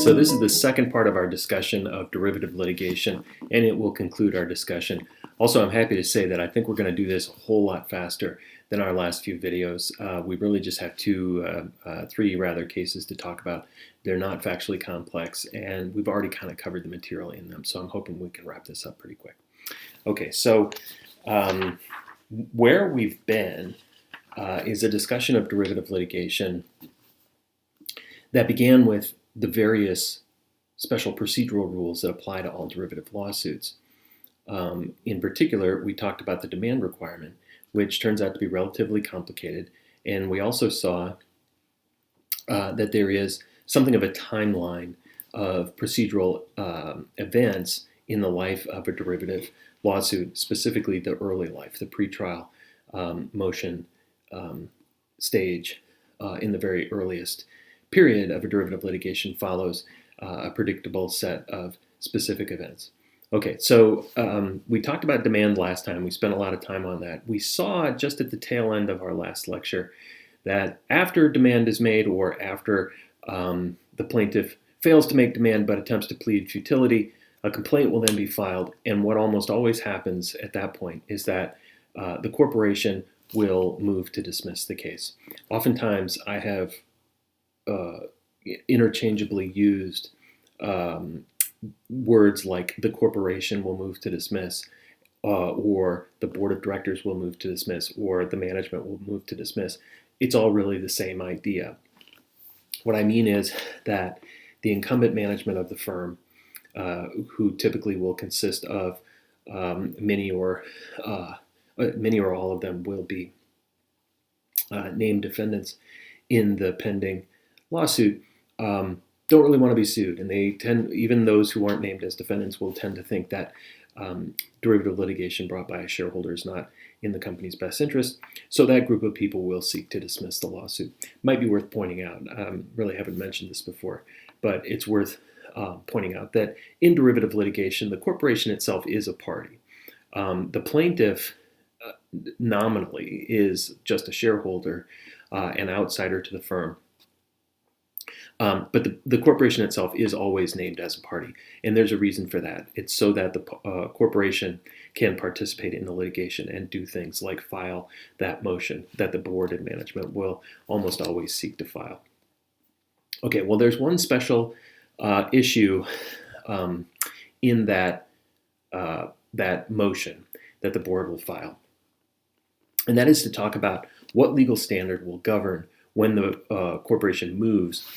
So this is the second part of our discussion of derivative litigation, and it will conclude our discussion. Also, I'm happy to say that I think we're going to do this a whole lot faster than our last few videos. We really just have three cases to talk about. They're not factually complex, and we've already kind of covered the material in them, so I'm hoping we can wrap this up pretty quick. Okay, so where we've been is a discussion of derivative litigation that began with the various special procedural rules that apply to all derivative lawsuits. In particular, we talked about the demand requirement, which turns out to be relatively complicated. And we also saw that there is something of a timeline of procedural events in the life of a derivative lawsuit, specifically the early life, the pretrial motion stage in the very earliest period of a derivative litigation follows a predictable set of specific events. Okay, so we talked about demand last time. We spent a lot of time on that. We saw just at the tail end of our last lecture that after demand is made, or after the plaintiff fails to make demand but attempts to plead futility, a complaint will then be filed. And what almost always happens at that point is that the corporation will move to dismiss the case. Oftentimes, I have interchangeably used words like the corporation will move to dismiss, or the board of directors will move to dismiss, or the management will move to dismiss. It's all really the same idea. What I mean is that the incumbent management of the firm, who typically will consist of many or all of them, will be named defendants in the pending lawsuit, don't really want to be sued, and they tend, even those who aren't named as defendants, will tend to think that derivative litigation brought by a shareholder is not in the company's best interest. So that group of people will seek to dismiss the lawsuit. Might be worth pointing out. Really haven't mentioned this before, but it's worth pointing out that in derivative litigation, the corporation itself is a party. The plaintiff nominally is just a shareholder, an outsider to the firm. But the corporation itself is always named as a party, and there's a reason for that. It's so that the corporation can participate in the litigation and do things like file that motion that the board and management will almost always seek to file. Okay, well, there's one special issue in that motion that the board will file, and that is to talk about what legal standard will govern when the corporation moves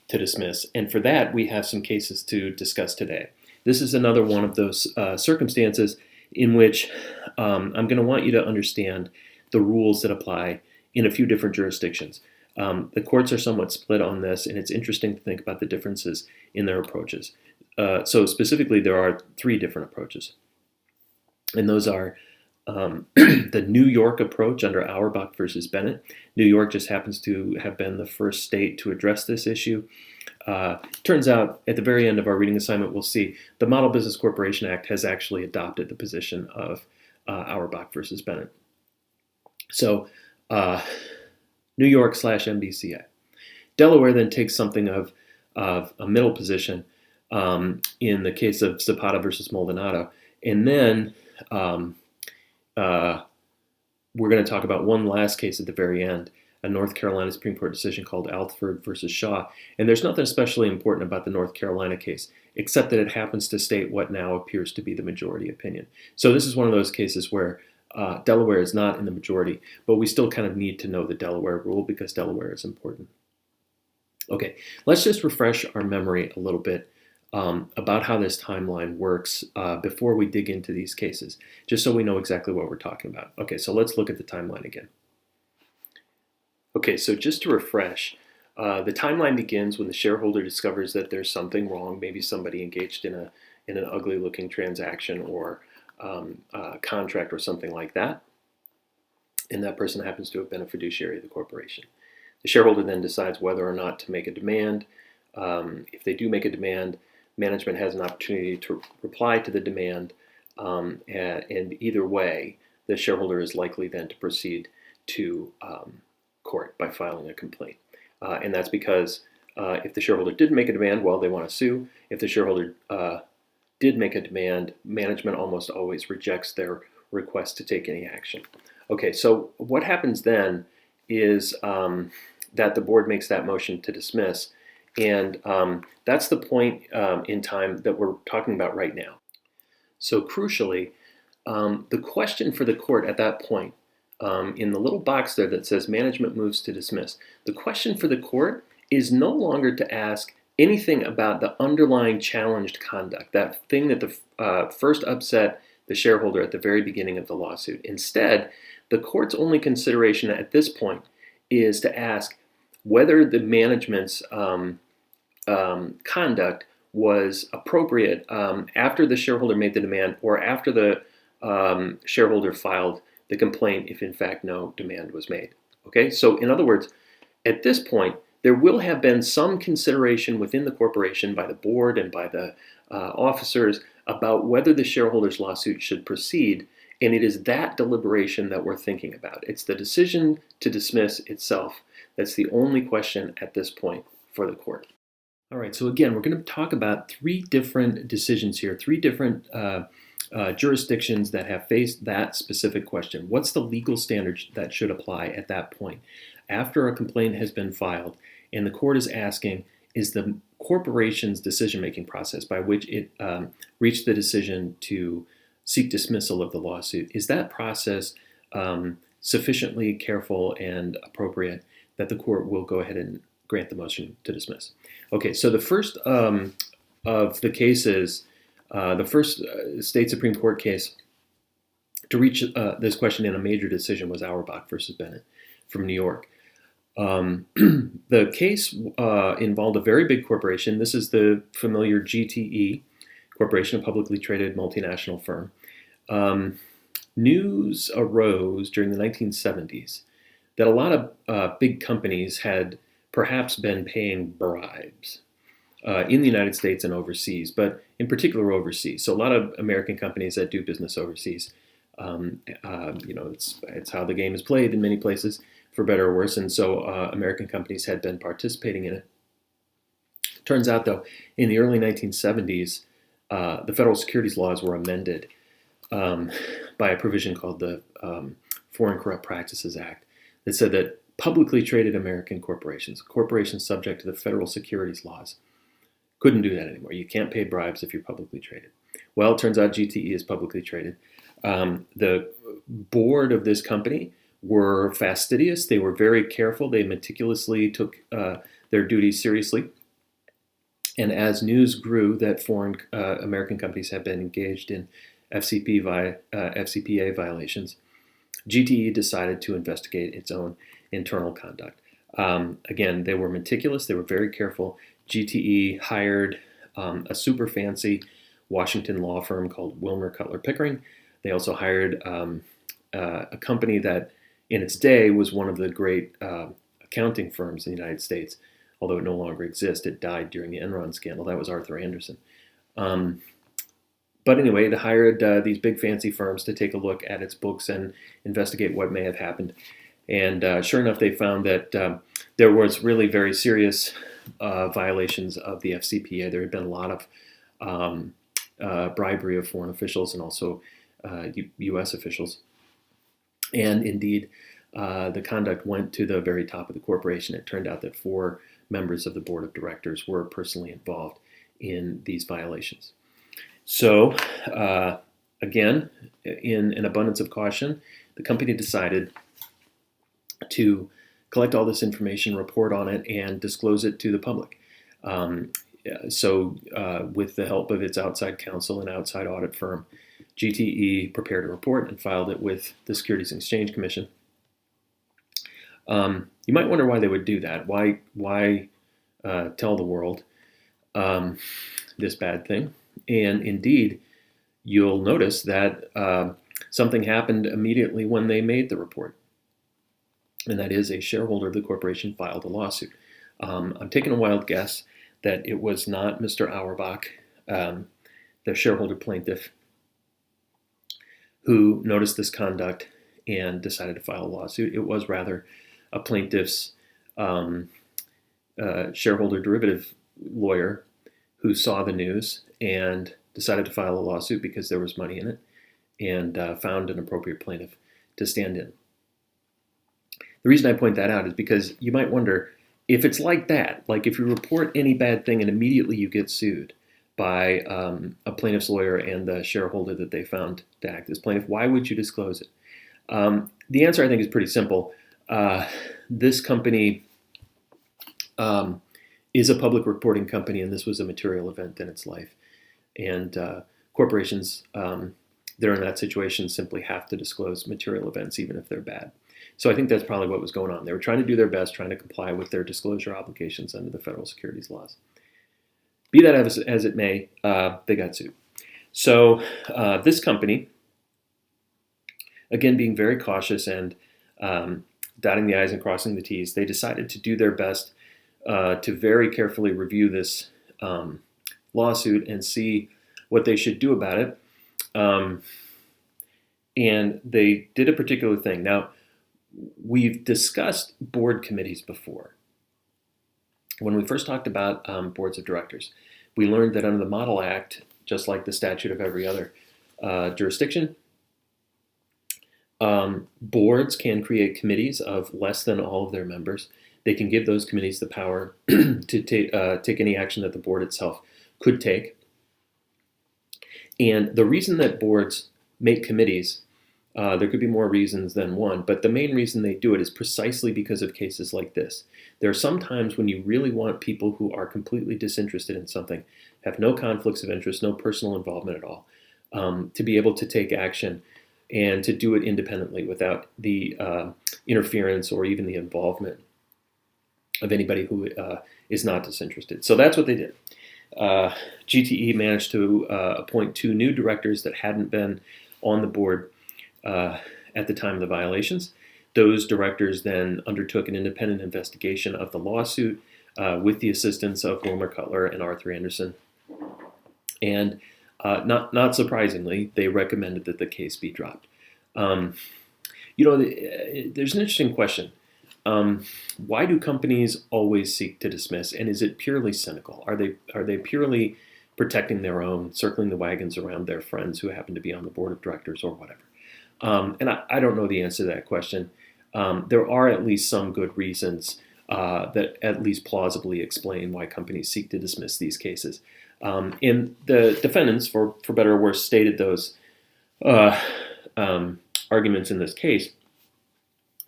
to dismiss. And for that, we have some cases to discuss today. This is another one of those circumstances in which I'm going to want you to understand the rules that apply in a few different jurisdictions. The courts are somewhat split on this, and it's interesting to think about the differences in their approaches. So specifically, there are three different approaches. And those are the New York approach under Auerbach versus Bennett. New York just happens to have been the first state to address this issue. Turns out, at the very end of our reading assignment, we'll see the Model Business Corporation Act has actually adopted the position of Auerbach versus Bennett. So, New York / MBCA. Delaware then takes something of a middle position in the case of Zapata versus Maldonado. And then we're going to talk about one last case at the very end, a North Carolina Supreme Court decision called Alford versus Shaw. And there's nothing especially important about the North Carolina case, except that it happens to state what now appears to be the majority opinion. So this is one of those cases where Delaware is not in the majority, but we still kind of need to know the Delaware rule because Delaware is important. Okay, let's just refresh our memory a little bit about how this timeline works before we dig into these cases, just so we know exactly what we're talking about. Okay, so let's look at the timeline again. Okay, so just to refresh, the timeline begins when the shareholder discovers that there's something wrong. Maybe somebody engaged in an ugly-looking transaction or contract or something like that, and that person happens to have been a fiduciary of the corporation. The shareholder then decides whether or not to make a demand. If they do make a demand, management has an opportunity to reply to the demand, and either way, the shareholder is likely then to proceed to court by filing a complaint. And that's because If the shareholder didn't make a demand, well, they want to sue. If the shareholder did make a demand, management almost always rejects their request to take any action. Okay, so what happens then is that the board makes that motion to dismiss, and that's the point in time that we're talking about right now. So crucially, the question for the court at that point, in the little box there that says management moves to dismiss, the question for the court is no longer to ask anything about the underlying challenged conduct, that thing that first upset the shareholder at the very beginning of the lawsuit. Instead, the court's only consideration at this point is to ask whether the management's conduct was appropriate after the shareholder made the demand or after the shareholder filed the complaint, if in fact no demand was made. Okay, so in other words, at this point, there will have been some consideration within the corporation by the board and by the officers about whether the shareholder's lawsuit should proceed, and it is that deliberation that we're thinking about. It's the decision to dismiss itself that's the only question at this point for the court. All right, so again, we're going to talk about three different decisions here, three different jurisdictions that have faced that specific question. What's the legal standard that should apply at that point? After a complaint has been filed and the court is asking, is the corporation's decision-making process by which it reached the decision to seek dismissal of the lawsuit, is that process sufficiently careful and appropriate that the court will go ahead and grant the motion to dismiss? Okay, so the first of the cases, the first state Supreme Court case to reach this question in a major decision was Auerbach versus Bennett from New York. The case involved a very big corporation. This is the familiar GTE Corporation, a publicly traded multinational firm. News arose during the 1970s that a lot of big companies had perhaps been paying bribes in the United States and overseas, but in particular overseas. So a lot of American companies that do business overseas, it's how the game is played in many places, for better or worse, and so American companies had been participating in it. Turns out, though, in the early 1970s, the federal securities laws were amended by a provision called the Foreign Corrupt Practices Act that said that publicly traded American corporations subject to the federal securities laws, couldn't do that anymore. You can't pay bribes if you're publicly traded. Well, it turns out GTE is publicly traded. The board of this company were fastidious. They were very careful. They meticulously took their duties seriously. And as news grew that foreign American companies had been engaged in FCPA violations, GTE decided to investigate its own internal conduct. Again, they were meticulous. They were very careful. GTE hired a super fancy Washington law firm called Wilmer Cutler Pickering. They also hired a company that in its day was one of the great accounting firms in the United States, although it no longer exists. It died during the Enron scandal. That was Arthur Andersen. But anyway, they hired these big fancy firms to take a look at its books and investigate what may have happened. And sure enough, they found that there was really very serious violations of the FCPA. There had been a lot of bribery of foreign officials and also U.S. officials. And indeed, the conduct went to the very top of the corporation. It turned out that 4 members of the board of directors were personally involved in these violations. So, again, in an abundance of caution, the company decided to collect all this information, report on it, and disclose it to the public. With the help of its outside counsel and outside audit firm, GTE prepared a report and filed it with the Securities and Exchange Commission. You might wonder why they would do that. Why tell the world this bad thing? And indeed, you'll notice that something happened immediately when they made the report. And that is a shareholder of the corporation filed a lawsuit. I'm taking a wild guess that it was not Mr. Auerbach, the shareholder plaintiff, who noticed this conduct and decided to file a lawsuit. It was rather a plaintiff's shareholder derivative lawyer who saw the news and decided to file a lawsuit because there was money in it, and found an appropriate plaintiff to stand in. The reason I point that out is because you might wonder, if it's like that, like if you report any bad thing and immediately you get sued by a plaintiff's lawyer and the shareholder that they found to act as plaintiff, why would you disclose it? The answer, I think, is pretty simple. This company is a public reporting company, and this was a material event in its life. And corporations that are in that situation simply have to disclose material events, even if they're bad. So I think that's probably what was going on. They were trying to do their best, trying to comply with their disclosure obligations under the federal securities laws. Be that as it may, they got sued. So this company, again, being very cautious and dotting the I's and crossing the T's, they decided to do their best to very carefully review this lawsuit and see what they should do about it. And they did a particular thing. Now, we've discussed board committees before. When we first talked about boards of directors, we learned that under the Model Act, just like the statute of every other jurisdiction, boards can create committees of less than all of their members. They can give those committees the power to take any action that the board itself could take. And the reason that boards make committees, there could be more reasons than one, but the main reason they do it is precisely because of cases like this. There are some times when you really want people who are completely disinterested in something, have no conflicts of interest, no personal involvement at all, to be able to take action and to do it independently without the interference or even the involvement of anybody who is not disinterested. So that's what they did. GTE managed to appoint 2 new directors that hadn't been on the board at the time of the violations. Those directors then undertook an independent investigation of the lawsuit with the assistance of Wilmer Cutler and Arthur Anderson. And not surprisingly, they recommended that the case be dropped. There's an interesting question. Why do companies always seek to dismiss? And is it purely cynical? Are they purely protecting their own, circling the wagons around their friends who happen to be on the board of directors or whatever? And I don't know the answer to that question. There are at least some good reasons that at least plausibly explain why companies seek to dismiss these cases. And the defendants, for better or worse, stated those arguments in this case.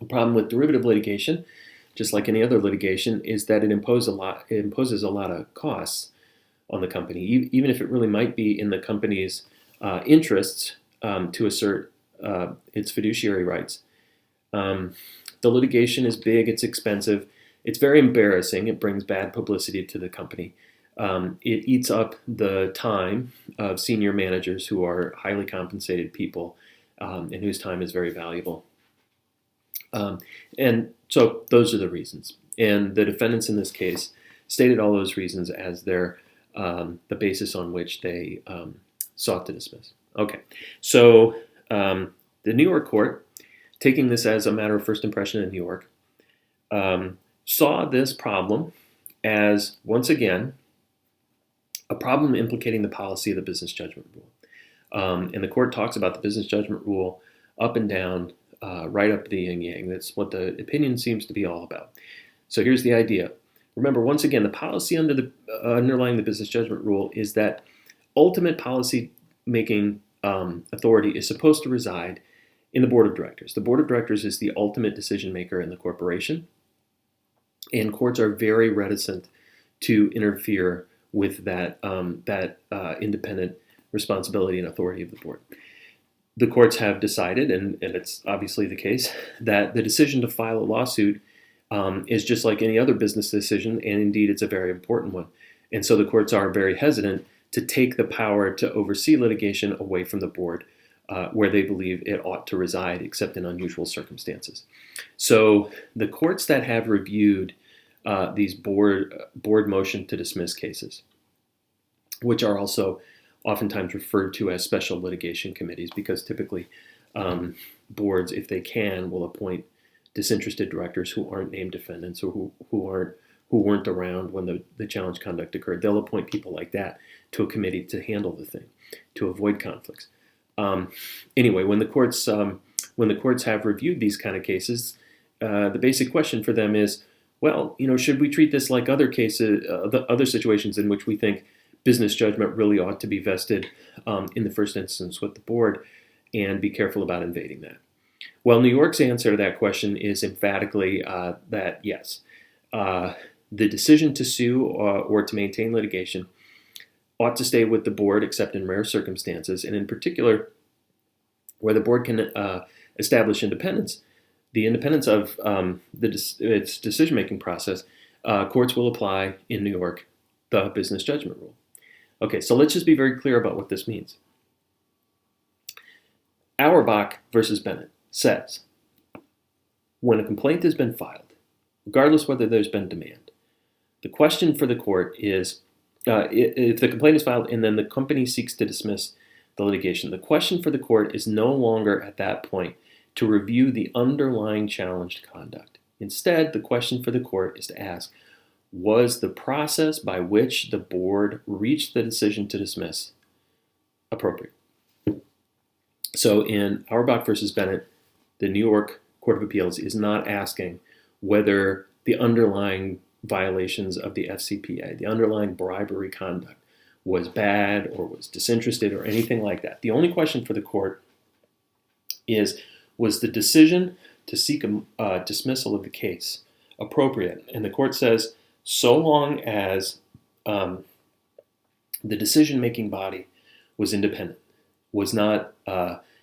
The problem with derivative litigation, just like any other litigation, is that it imposes a lot of costs on the company, even if it really might be in the company's interests to assert its fiduciary rights. The litigation is big, it's expensive, it's very embarrassing, it brings bad publicity to the company. It eats up the time of senior managers who are highly compensated people and whose time is very valuable. And so those are the reasons. And the defendants in this case stated all those reasons as the basis on which they sought to dismiss. Okay, so the New York court, taking this as a matter of first impression in New York, saw this problem as, once again, a problem implicating the policy of the business judgment rule. And the court talks about the business judgment rule up and down, right up the yin-yang. That's what the opinion seems to be all about. So here's the idea. Remember, once again, the policy underlying the business judgment rule is that ultimate policy-making authority is supposed to reside in the board of directors. The board of directors is the ultimate decision maker in the corporation, and courts are very reticent to interfere with that independent responsibility and authority of the board. The courts have decided, and it's obviously the case, that the decision to file a lawsuit is just like any other business decision, and indeed it's a very important one. And so the courts are very hesitant to take the power to oversee litigation away from the board, where they believe it ought to reside, except in unusual circumstances. So the courts that have reviewed these board motion to dismiss cases, which are also oftentimes referred to as special litigation committees, because typically boards, if they can, will appoint disinterested directors who aren't named defendants or who who weren't around when the challenge conduct occurred. They'll appoint people like that to a committee to handle the thing, to avoid conflicts. Anyway, when the courts have reviewed these kind of cases, the basic question for them is, well, should we treat this like other cases, the other situations in which we think business judgment really ought to be vested in the first instance with the board, and be careful about invading that? Well, New York's answer to that question is emphatically that yes, the decision to sue or to maintain litigation ought to stay with the board except in rare circumstances, and in particular, where the board can establish independence, the independence of its decision-making process, courts will apply in New York the business judgment rule. Okay, so let's just be very clear about what this means. Auerbach versus Bennett says, when a complaint has been filed, regardless whether there's been demand, the question for the court is, if the complaint is filed and then the company seeks to dismiss the litigation, the question for the court is no longer at that point to review the underlying challenged conduct. Instead, the question for the court is to ask, was the process by which the board reached the decision to dismiss appropriate? So in Auerbach versus Bennett, the New York Court of Appeals is not asking whether the underlying violations of the FCPA, the underlying bribery conduct, was bad or was disinterested or anything like that. The only question for the court is, was the decision to seek a dismissal of the case appropriate? And the court says, so long as the decision-making body was independent, was not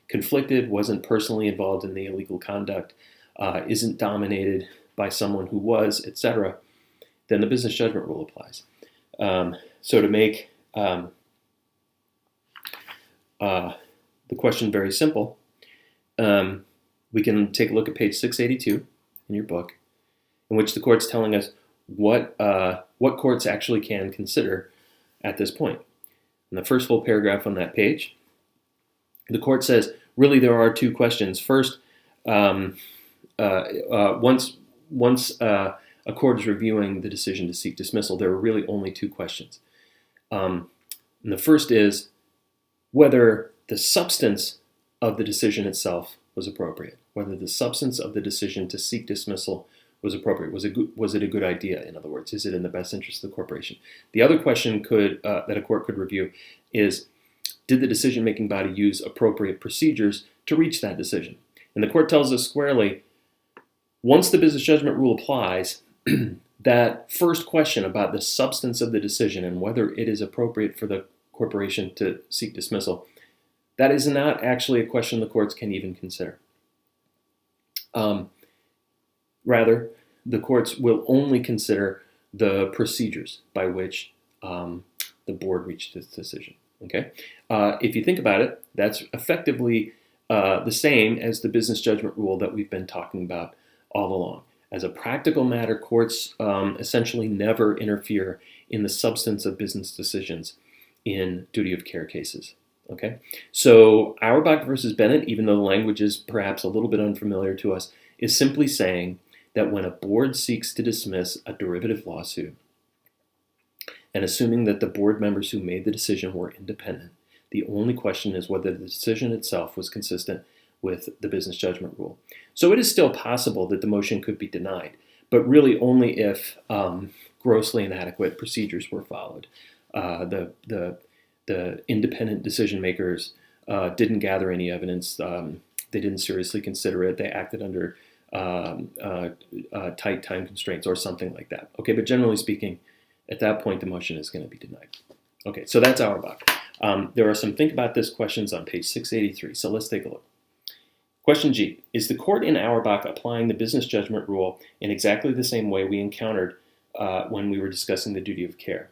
conflicted, wasn't personally involved in the illegal conduct, isn't dominated by someone who was, etc., then the business judgment rule applies. So to make the question very simple, we can take a look at page 682 in your book, in which the court's telling us what courts actually can consider at this point. In the first full paragraph on that page, the court says, really there are two questions. First, once a court is reviewing the decision to seek dismissal, there are really only two questions. And the first is whether the substance of the decision itself was appropriate, whether the substance of the decision to seek dismissal was appropriate. Was it a good idea, in other words? Is it in the best interest of the corporation? The other question that a court could review is, did the decision-making body use appropriate procedures to reach that decision? And the court tells us squarely, once the business judgment rule applies, that first question about the substance of the decision and whether it is appropriate for the corporation to seek dismissal, that is not actually a question the courts can even consider. Rather, the courts will only consider the procedures by which the board reached this decision. Okay, if you think about it, that's effectively the same as the business judgment rule that we've been talking about all along. As a practical matter, courts essentially never interfere in the substance of business decisions in duty of care cases. Okay, so Auerbach versus Bennett, even though the language is perhaps a little bit unfamiliar to us, is simply saying that when a board seeks to dismiss a derivative lawsuit, and assuming that the board members who made the decision were independent, the only question is whether the decision itself was consistent with the business judgment rule. So it is still possible that the motion could be denied, but really only if grossly inadequate procedures were followed. The independent decision makers didn't gather any evidence. They didn't seriously consider it. They acted under tight time constraints or something like that. Okay, but generally speaking, at that point, the motion is going to be denied. Okay, so that's Auerbach. There are some think about this questions on page 683, so let's take a look. Question G, is the court in Auerbach applying the business judgment rule in exactly the same way we encountered when we were discussing the duty of care?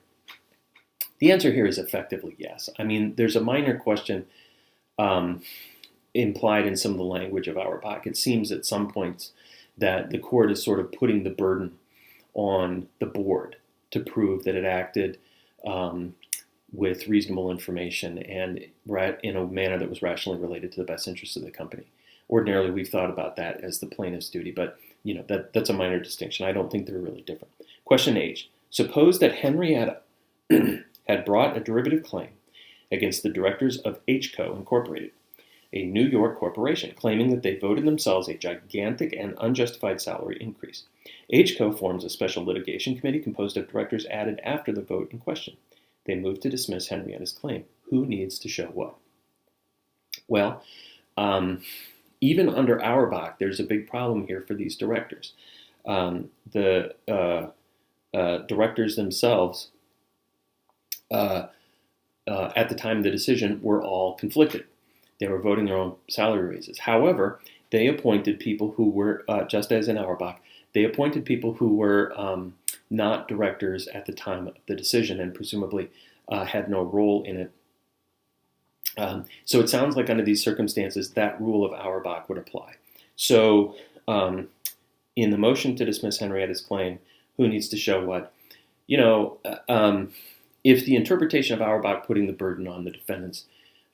The answer here is effectively yes. I mean, there's a minor question implied in some of the language of Auerbach. It seems at some points that the court is sort of putting the burden on the board to prove that it acted with reasonable information and in a manner that was rationally related to the best interests of the company. Ordinarily, we've thought about that as the plaintiff's duty, but that's a minor distinction. I don't think they're really different. Question H. Suppose that Henrietta had brought a derivative claim against the directors of HCO Incorporated, a New York corporation, claiming that they voted themselves a gigantic and unjustified salary increase. HCO forms a special litigation committee composed of directors added after the vote in question. They move to dismiss Henrietta's claim. Who needs to show what? Well, even under Auerbach, there's a big problem here for these directors. The directors themselves, at the time of the decision, were all conflicted. They were voting their own salary raises. However, they appointed people who were, just as in Auerbach, they appointed people who were not directors at the time of the decision and presumably had no role in it. So it sounds like under these circumstances, that rule of Auerbach would apply. So in the motion to dismiss Henrietta's claim, who needs to show what? If the interpretation of Auerbach putting the burden on the defendants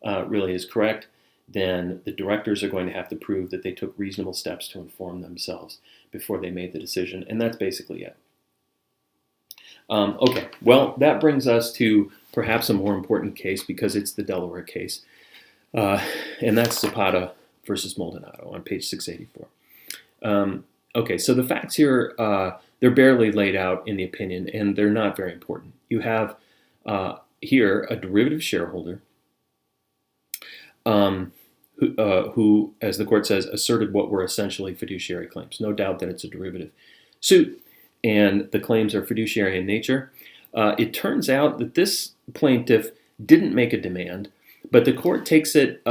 really is correct, then the directors are going to have to prove that they took reasonable steps to inform themselves before they made the decision, and that's basically it. Okay, well, that brings us to perhaps a more important case because it's the Delaware case, and that's Zapata versus Maldonado on page 684. Okay, so the facts here, they're barely laid out in the opinion, and they're not very important. You have here a derivative shareholder who, as the court says, asserted what were essentially fiduciary claims. No doubt that it's a derivative suit, and the claims are fiduciary in nature. It turns out that this plaintiff didn't make a demand, but the court takes it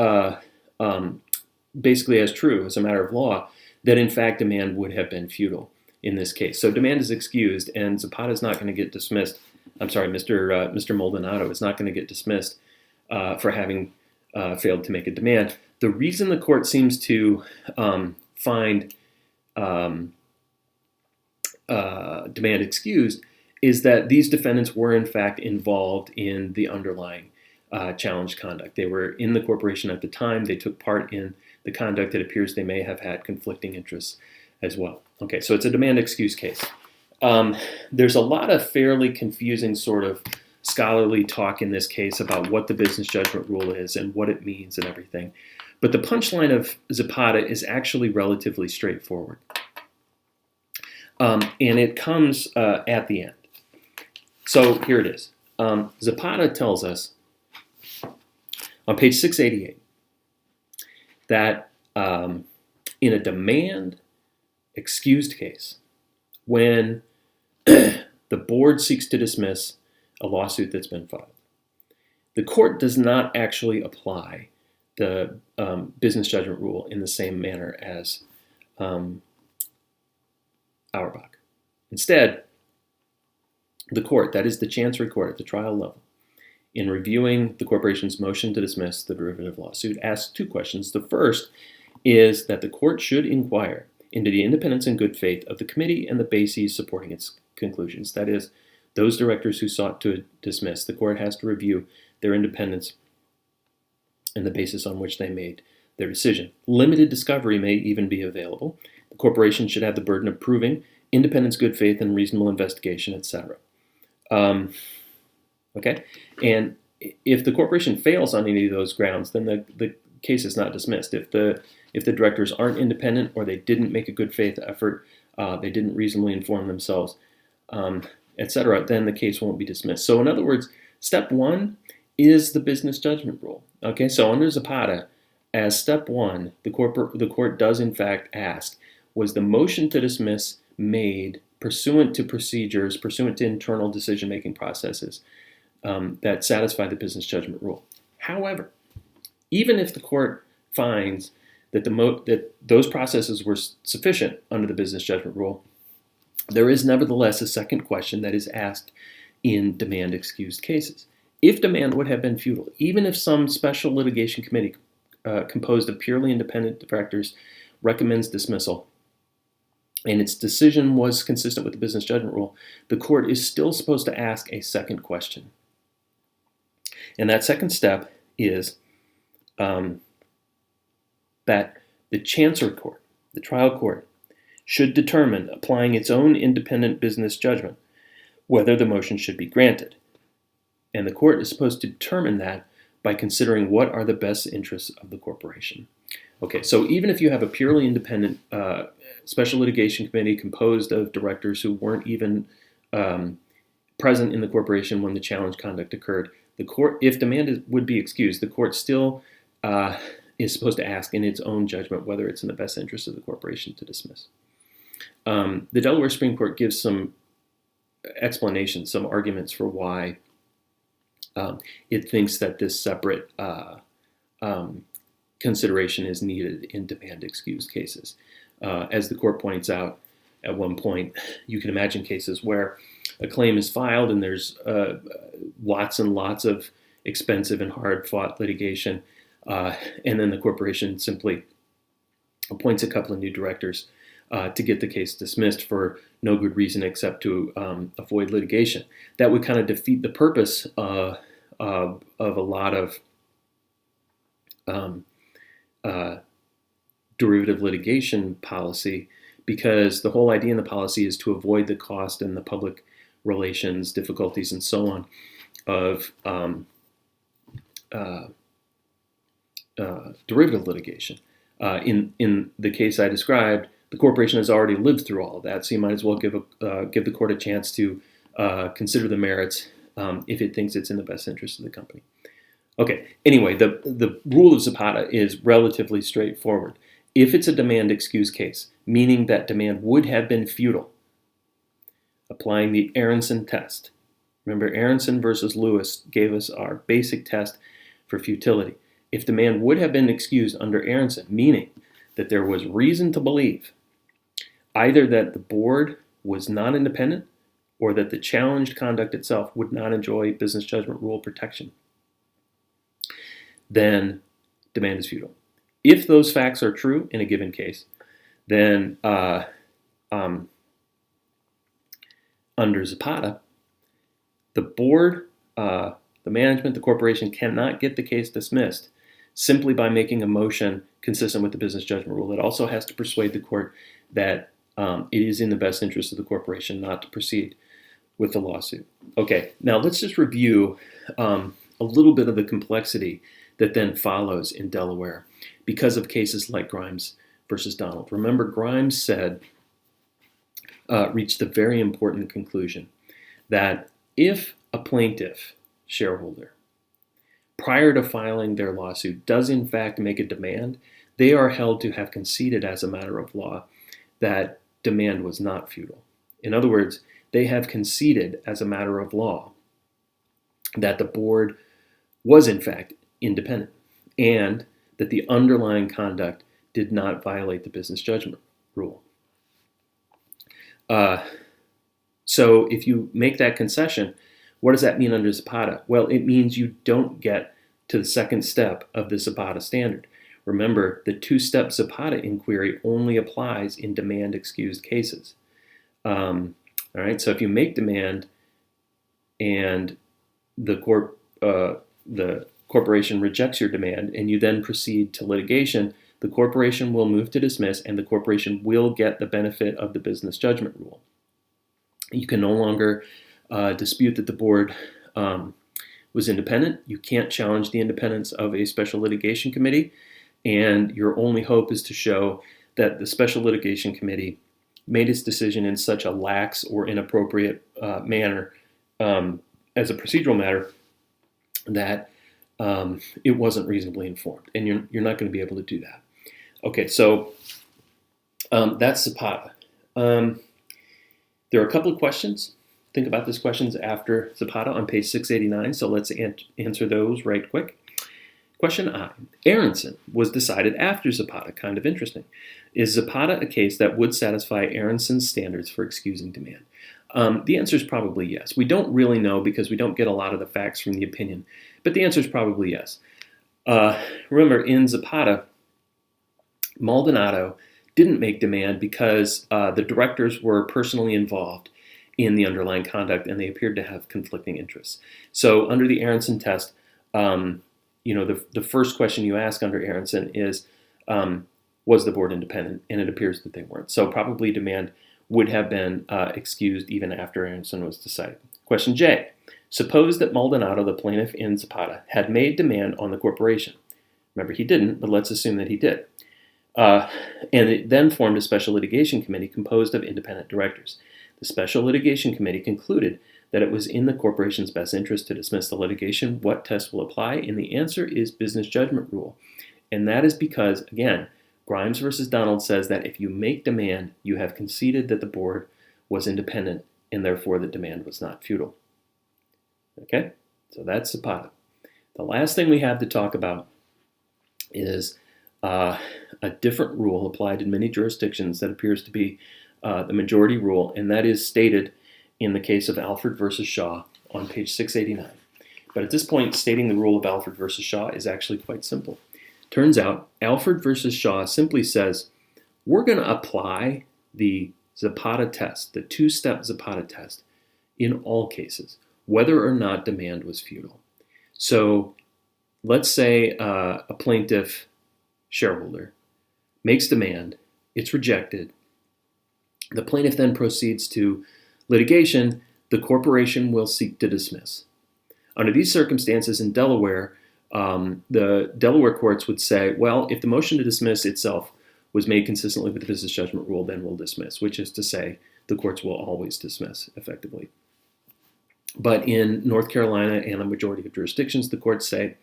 basically as true, as a matter of law, that in fact demand would have been futile in this case. So demand is excused, and Zapata is not going to get dismissed. I'm sorry, Mr. Maldonado is not going to get dismissed for having failed to make a demand. The reason the court seems to find demand excused is that these defendants were in fact involved in the underlying challenge conduct. They were in the corporation at the time. They took part in the conduct. It appears they may have had conflicting interests as well. Okay, so it's a demand excuse case. There's a lot of fairly confusing sort of scholarly talk in this case about what the business judgment rule is and what it means and everything. But the punchline of Zapata is actually relatively straightforward. And it comes at the end. So here it is. Zapata tells us on page 688 that in a demand excused case, when the board seeks to dismiss a lawsuit that's been filed, the court does not actually apply the business judgment rule in the same manner as Auerbach. Instead, the court, that is the Chancery Court at the trial level, in reviewing the corporation's motion to dismiss the derivative lawsuit, asks two questions. The first is that the court should inquire into the independence and good faith of the committee and the bases supporting its conclusions. That is, those directors who sought to dismiss, the court has to review their independence and the basis on which they made their decision. Limited discovery may even be available. The corporation should have the burden of proving independence, good faith, and reasonable investigation, etc. Okay, and if the corporation fails on any of those grounds, then the case is not dismissed. If the directors aren't independent or they didn't make a good faith effort, they didn't reasonably inform themselves, etc., then the case won't be dismissed. So in other words, step one is the business judgment rule. Okay, so under Zapata, as step one, the court does in fact ask, was the motion to dismiss made pursuant to procedures, pursuant to internal decision-making processes that satisfy the business judgment rule? However, even if the court finds that that those processes were sufficient under the business judgment rule, there is nevertheless a second question that is asked in demand excused cases. If demand would have been futile, even if some special litigation committee composed of purely independent directors recommends dismissal, and its decision was consistent with the business judgment rule, the court is still supposed to ask a second question. And that second step is that the Chancery Court, the trial court, should determine, applying its own independent business judgment, whether the motion should be granted. And the court is supposed to determine that by considering what are the best interests of the corporation. Okay, so even if you have a purely independent special litigation committee composed of directors who weren't even present in the corporation when the challenge conduct occurred, the court, if demand would be excused, the court still is supposed to ask in its own judgment whether it's in the best interest of the corporation to dismiss. The Delaware Supreme Court gives some explanations, some arguments for why it thinks that this separate consideration is needed in demand excused cases. As the court points out at one point, you can imagine cases where a claim is filed and there's lots and lots of expensive and hard-fought litigation, and then the corporation simply appoints a couple of new directors to get the case dismissed for no good reason except to avoid litigation. That would kind of defeat the purpose of a lot of derivative litigation policy, because the whole idea in the policy is to avoid the cost and the public relations difficulties and so on of derivative litigation. In the case I described, the corporation has already lived through all of that, so you might as well give the court a chance to consider the merits if it thinks it's in the best interest of the company. Okay, anyway, the rule of Zapata is relatively straightforward. If it's a demand excuse case, meaning that demand would have been futile, applying the Aronson test. Remember, Aronson versus Lewis gave us our basic test for futility. If demand would have been excused under Aronson, meaning that there was reason to believe either that the board was not independent or that the challenged conduct itself would not enjoy business judgment rule protection, then demand is futile. If those facts are true in a given case, then under Zapata, the board, the management, the corporation cannot get the case dismissed simply by making a motion consistent with the business judgment rule. It also has to persuade the court that it is in the best interest of the corporation not to proceed with the lawsuit. Okay, now let's just review a little bit of the complexity that then follows in Delaware because of cases like Grimes versus Donald. Remember, Grimes reached the very important conclusion that if a plaintiff shareholder, prior to filing their lawsuit, does in fact make a demand, they are held to have conceded as a matter of law that demand was not futile. In other words, they have conceded as a matter of law that the board was in fact independent and that the underlying conduct did not violate the business judgment rule. So if you make that concession, what does that mean under Zapata? Well, it means you don't get to the second step of the Zapata standard. Remember, the two-step Zapata inquiry only applies in demand-excused cases. All right, so if you make demand and the corporation rejects your demand and you then proceed to litigation, the corporation will move to dismiss and the corporation will get the benefit of the business judgment rule. You can no longer dispute that the board was independent. You can't challenge the independence of a special litigation committee, and your only hope is to show that the special litigation committee made its decision in such a lax or inappropriate manner as a procedural matter that it wasn't reasonably informed, and you're not going to be able to do that. Okay, so that's Zapata. There are a couple of questions. Think about these questions after Zapata on page 689, so let's answer those right quick. Question I. Aronson was decided after Zapata. Kind of interesting. Is Zapata a case that would satisfy Aronson's standards for excusing demand? The answer is probably yes. We don't really know because we don't get a lot of the facts from the opinion, but the answer is probably yes. Remember, in Zapata, Maldonado didn't make demand because the directors were personally involved in the underlying conduct and they appeared to have conflicting interests. So under the Aronson test, the first question you ask under Aronson is, was the board independent? And it appears that they weren't. So probably demand would have been excused even after Aronson was decided. Question J. Suppose that Maldonado, the plaintiff in Zapata, had made demand on the corporation. Remember, he didn't, but let's assume that he did. And it then formed a special litigation committee composed of independent directors. The special litigation committee concluded that it was in the corporation's best interest to dismiss the litigation. What test will apply? And the answer is business judgment rule. And that is because, again, Grimes versus Donald says that if you make demand, you have conceded that the board was independent and therefore the demand was not futile. Okay, so that's Zapata. The last thing we have to talk about is a different rule applied in many jurisdictions that appears to be the majority rule, and that is stated in the case of Alford versus Shaw on page 689. But at this point, stating the rule of Alford versus Shaw is actually quite simple. Turns out, Alford versus Shaw simply says, we're going to apply the Zapata test, the two-step Zapata test, in all cases, whether or not demand was futile. So let's say a plaintiff shareholder makes demand, it's rejected. The plaintiff then proceeds to litigation. The corporation will seek to dismiss. Under these circumstances in Delaware, the Delaware courts would say, well, if the motion to dismiss itself was made consistently with the business judgment rule, then we'll dismiss, which is to say the courts will always dismiss effectively. But in North Carolina and a majority of jurisdictions, the courts say,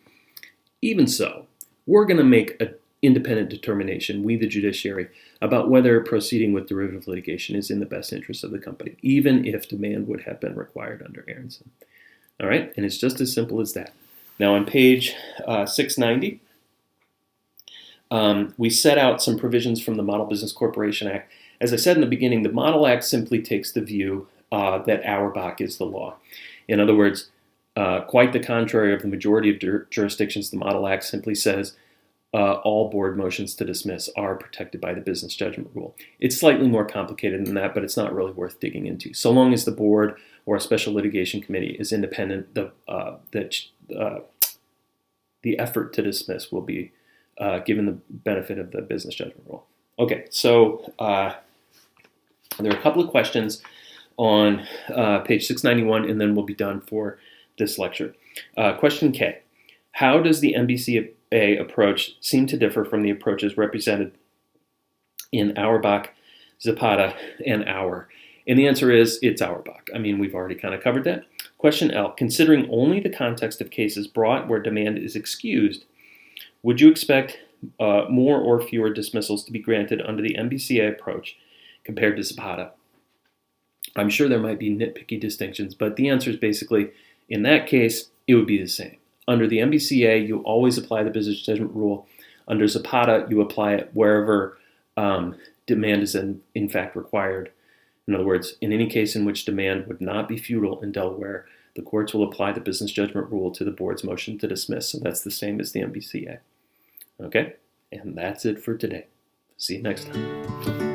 even so, we're going to make an independent determination, we the judiciary, about whether proceeding with derivative litigation is in the best interest of the company, even if demand would have been required under Aronson. All right, and it's just as simple as that. Now on page 690, we set out some provisions from the Model Business Corporation Act. As I said in the beginning, the Model Act simply takes the view that Auerbach is the law. In other words, quite the contrary of the majority of jurisdictions, the Model Act simply says all board motions to dismiss are protected by the business judgment rule. It's slightly more complicated than that, but it's not really worth digging into. So long as the board or a special litigation committee is independent, the effort to dismiss will be given the benefit of the business judgment rule. Okay, so there are a couple of questions on page 691, and then we'll be done for this lecture. Question K. How does the MBCA approach seem to differ from the approaches represented in Auerbach, Zapata, and Auer? And the answer is it's Auerbach. I mean, we've already kind of covered that. Question L. Considering only the context of cases brought where demand is excused, would you expect more or fewer dismissals to be granted under the MBCA approach compared to Zapata? I'm sure there might be nitpicky distinctions, but the answer is basically, in that case, it would be the same. Under the MBCA, you always apply the business judgment rule. Under Zapata, you apply it wherever demand is in fact required. In other words, in any case in which demand would not be futile in Delaware, the courts will apply the business judgment rule to the board's motion to dismiss. So that's the same as the MBCA. Okay, and that's it for today. See you next time.